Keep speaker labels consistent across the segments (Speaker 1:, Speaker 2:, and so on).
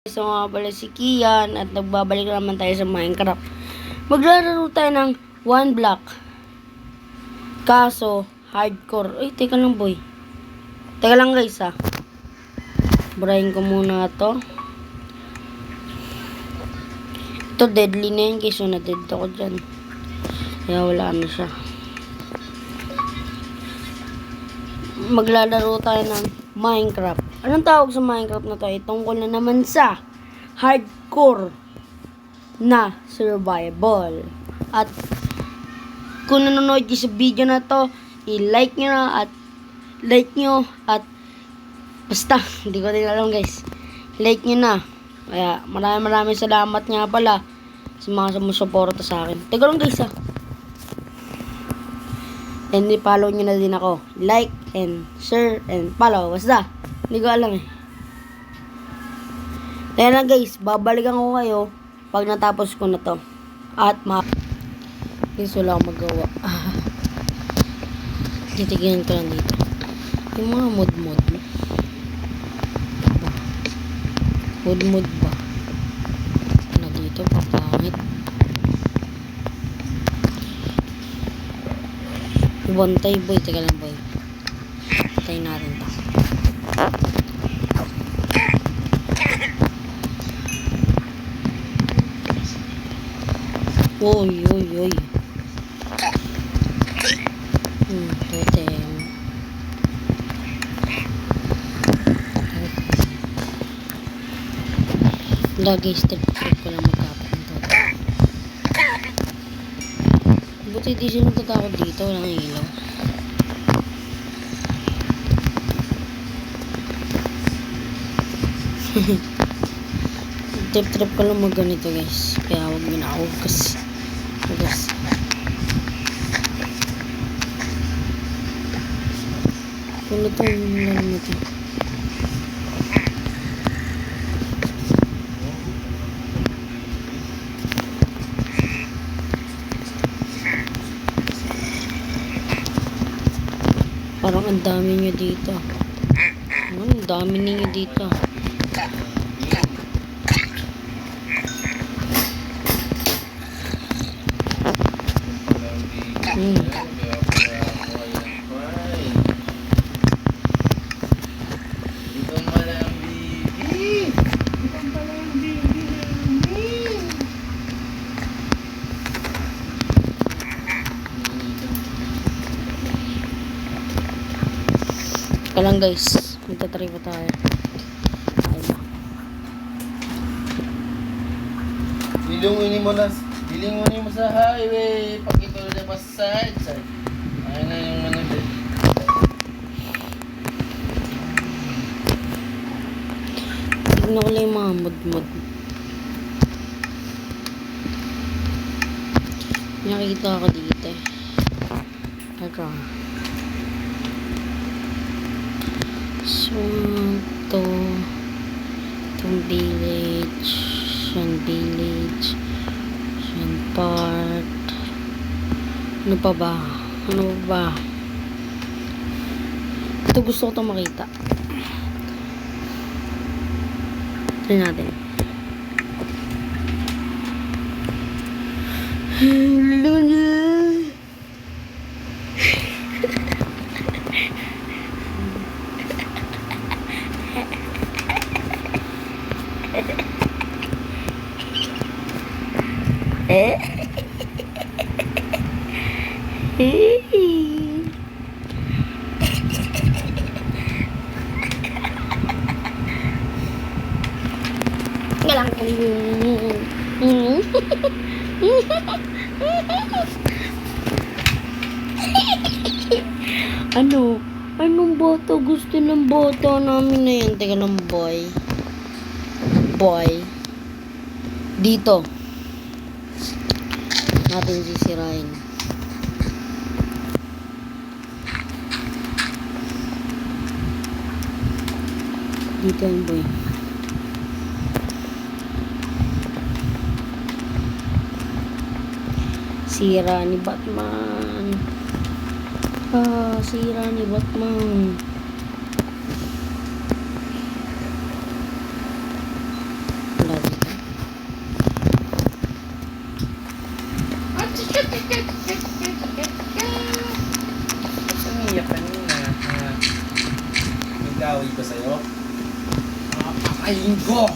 Speaker 1: So nga pala si Kian at nagbabalik naman tayo sa Minecraft. Maglalaro tayo ng one block. Kaso, hardcore. Ay, teka lang boy. Teka lang guys ha. Burahin ko muna to. Ito deadly na yun kasi na-dead ako dyan. Kaya wala na siya. Maglalaro tayo ng Minecraft. Anong tawag sa Minecraft na to? Tungkol na naman sa hardcore na survival. At kung nanonood kayo sa video na to, i-like nyo na at like nyo at basta, hindi ko din alam guys. Like nyo na. Kaya maraming salamat nga pala sa mga sumusuporta sa akin. Teka lang guys ha. And i-follow nyo na din ako. Like and share and follow. Basta. Hindi ko alam eh. Kaya lang guys, babalikan ko kayo pag natapos ko na to. At guys, wala akong magawa. Titignan ko lang dito. Yung mga mod. Mod ba? Ano dito? Papangit. Bantay boy. Teka lang boy. Tayo natin to. Oy. Totem. Lagi step ko lang magkapit ng totem. Buti di siya natatakot dito. Walang ilaw. Trip ko lang mag ganito guys. Kaya huwag mo na ako kasi. Ano itong lang mo ito? Parang ang dami nyo dito. Ang dami ninyo dito. Kaya lang guys, magtatry pa tayo.
Speaker 2: Dilingunin mo sa highway. Pag ito na pa side. Ayun na yung manabit.
Speaker 1: Tignan ko lang yung mga mod. Nakikita ako dito eh. Teka. So, itong village, yan part. Ano pa ba? Ito gusto ko itong makita. Tignan natin. Anong boto gusto ng boto namin na yan? Teka lang boy. Dito natin sisirain. Dito yung boy. Sira ni Batman. Sira ni Batman.
Speaker 2: Kakain ko!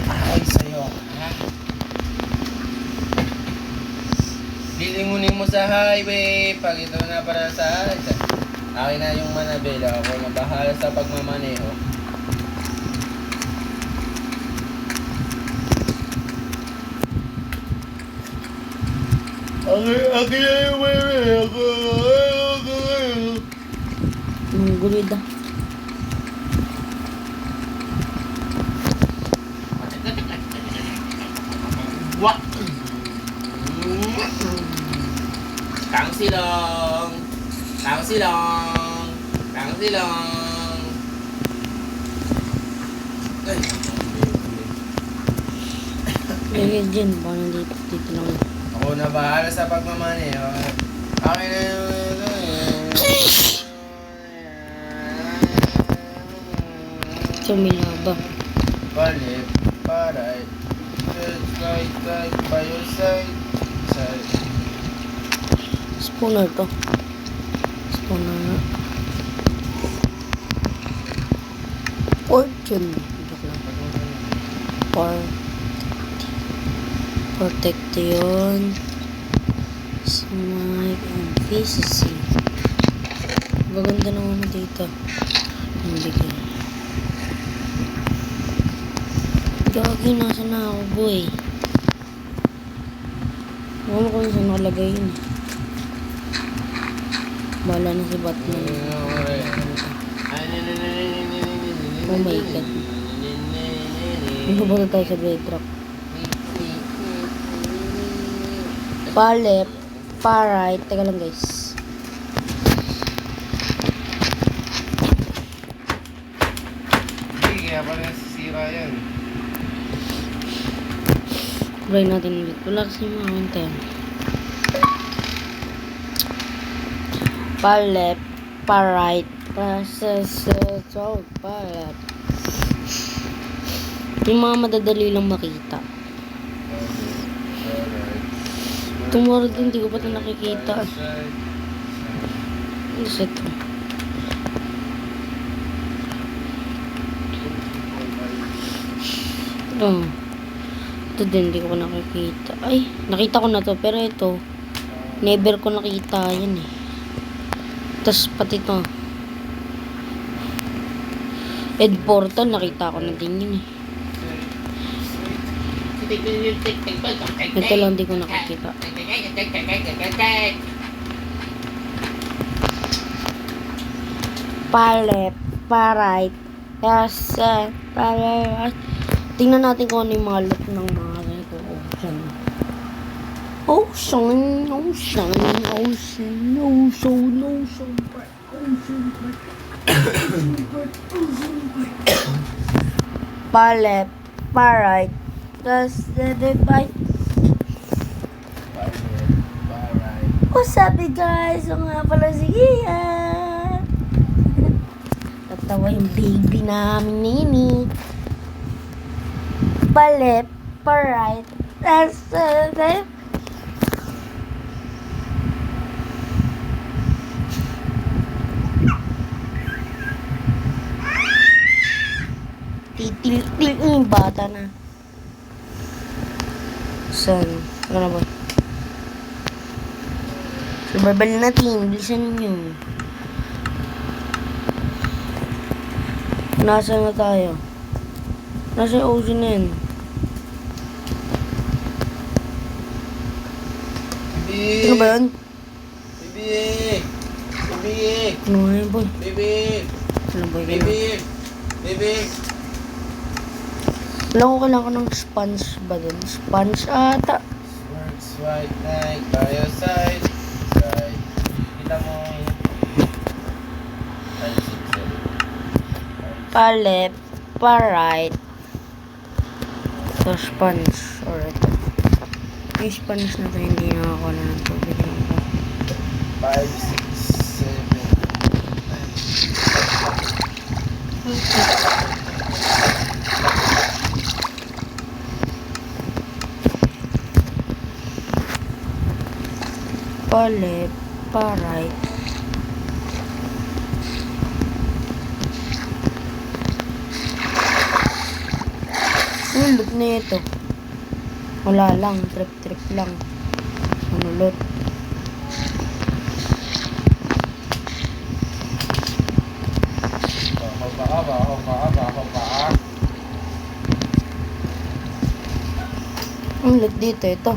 Speaker 2: Ay, sa'yo, ha? Lilingunin mo sa highway pag ito na para sa akin. Akin na yung manabela. Ako na bahala sa pagmamaneho. Akin na yung manabela.
Speaker 1: Gulid ah.
Speaker 2: What? Kang silong. Kang silong. Kang silong. Ay.
Speaker 1: Lagyan dyan. Baka nandito. Dito lang.
Speaker 2: Ako na bahala sa pagmamaneho. Akin na yung...
Speaker 1: Sumila ba?
Speaker 2: Balik, paray. Right, by your side. Side.
Speaker 1: Spooner to. Spooner na. Fortune. Joke lang. Protect yun. Smite and PCC. Maganda naman dito. Ang bigay. Gagi, nasa na ako, boy. Alam ko kung saan nakalagay yun. Bahala na si Batman. Oh my god. Magbabago tayo sa bedrock. Pa-left, pa-right. Teka lang, guys.
Speaker 2: Hindi, kaya pa nasisira yan.
Speaker 1: Try natin ulit. Wala kasi mga konten. Pa-left, pa-right. Pa-left. Yung mga madadali lang makita. Tomorrow din, hindi ko pa ito nakikita. Ano sa ito? Oh. Ito din, hindi ko pa nakikita. Ay, nakita ko na to. Pero ito, never ko nakita. Yan eh. Tapos pati ito. Ed Portal, nakita ko na din yun eh. Ito lang, hindi ko nakikita. Pa-left, pa-right. Yes, pa-left. Tingnan natin kung ano yung mga look ng mga ganito. Ocean. Pa-left, pa-right. Tapos, bye. What's up, guys? So nga pala si Gia. Tatawa yung baby namin, Nini. Pa-left, pa-right. That's left. Titil yung bata na. Saan? Ano ba? Survival natin. Bilisan nyo. Nasaan na tayo? Nasa yung ocean na yun.
Speaker 2: Bibi!
Speaker 1: Ano ba yun?
Speaker 2: Bibi! Bibi!
Speaker 1: Ano nga yun, boy?
Speaker 2: Bibi!
Speaker 1: Ano ba yun?
Speaker 2: Bibi! Bibi!
Speaker 1: Alam ko kailangan ko ng sponge ba dun? Sponge ata.
Speaker 2: Swipe night by your side. Side. Kita mo.
Speaker 1: Pa-left, pa-right. So, sponge. Or ito. Yung sponge na to, hindi nakakuha na ng tubig.
Speaker 2: 5, 6, 7.
Speaker 1: Pa-left, pa-right. Ulot na ito. Wala lang. Trip lang. Manulot. Ulot dito. Ito.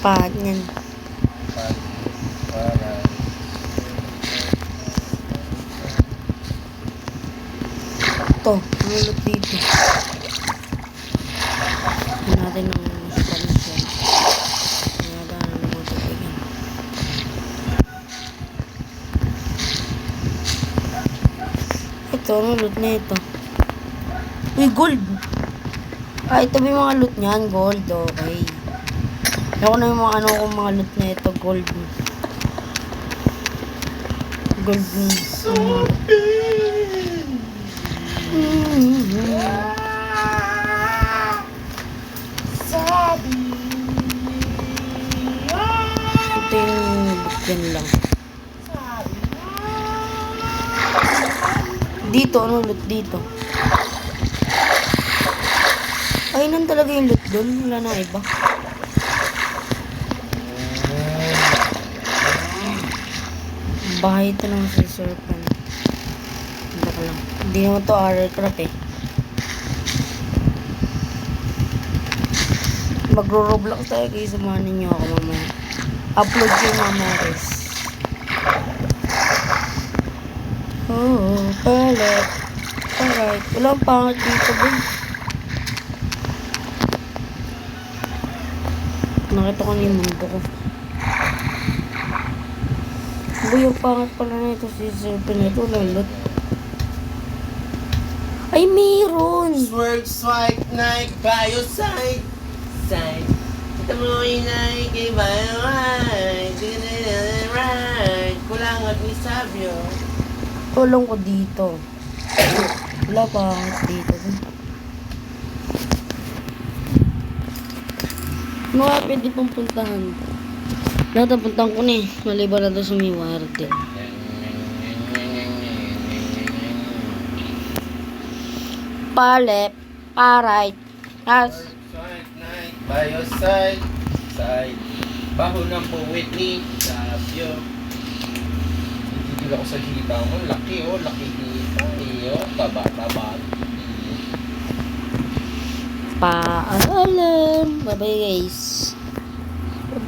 Speaker 1: Pahat niyan. Ito. Ulot dito. Hindi natin ang Spanish yan. Nada na naman ito bigyan. Ito, ano loot na ito? Uy, gold! Ah, ito ba yung mga loot niyan? Gold, okay. Ako na yung mga kung mga loot na ito, gold. Gold. Ito yung loot yan lang. Dito, ano loot dito? Ay, nan talaga yung loot doon. Wala na iba. Bahay ito naman sa Serpent. Hindi ka lang. Hindi naman ito Aircraft eh. Magro-roblox tayo kayo. Samahan ninyo ako mamaya. Upload ko yung mamaya guys. Oh, palette. Alright. Walang pangat dito boy. Nakita ko na yung mundo ko. Boy, yung pangat pala na ito si Serpent na ito. Lalot. Ay, meron!
Speaker 2: Swipe, Nike, Bioside. Side. Ito mo yung Nike, Bioside. Right. Kulangot ni Sabio.
Speaker 1: Tulong ko dito. Wala pangat dito. Ano nga pwede pong puntahan? Lahat ang puntahan ko na eh. Maliban na doon sa may warte. Palep. Parait. As.
Speaker 2: Swipe, Nike, Bioside. Side. Baho ng puwit ni Sabio. Hindi ako sa hita mo. Laki oh. Laki hita. Iyo. Taba.
Speaker 1: Paalam. Bye bye guys.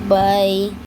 Speaker 1: Bye.